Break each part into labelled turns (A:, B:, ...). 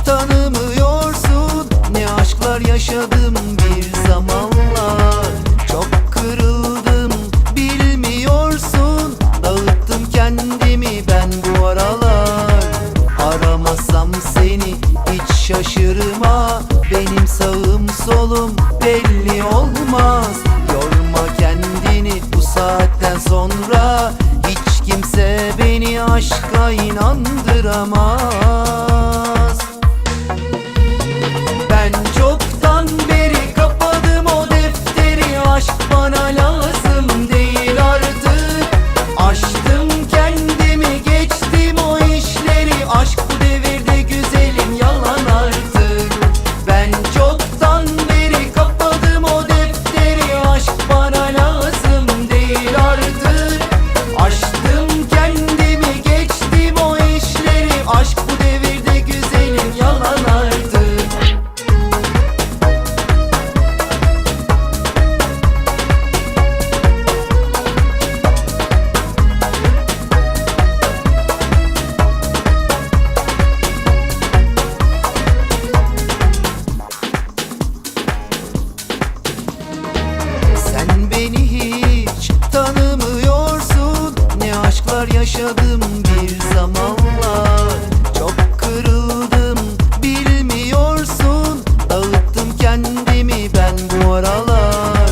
A: tanımıyorsun. Ne aşklar yaşadım bir zamanlar. Çok kırıldım bilmiyorsun. Dağıttım kendimi ben bu aralar. Aramasam seni hiç şaşırma. Benim sağım solum belli olmaz. Yorma kendini bu saatten sonra. Hiç kimse beni aşka inandıramaz. Ben çoktan beri kapadım o defteri. Aşk bana lazım değil artık. Aştım kendimi, geçtim o işleri. Aşk bu devirde güzelim, yalan artık. Ben çoktan beri kapadım o defteri. Aşk bana lazım değil artık. Aştım kendimi, geçtim o işleri. Aşk bu devirde güzelim, yalan artık. Sen beni hiç tanımıyorsun. Ne aşklar yaşadım bir zamanlar. Çok kırıldım bilmiyorsun. Dağıttım kendimi ben bu aralar.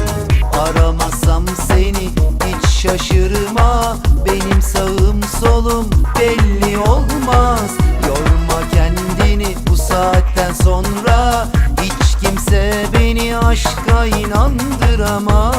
A: Aramasam seni hiç şaşırma. Benim sağım solum belli olmaz. Yorma kendini bu saatten sonra. Hiç kimse beni aşka inandıramaz.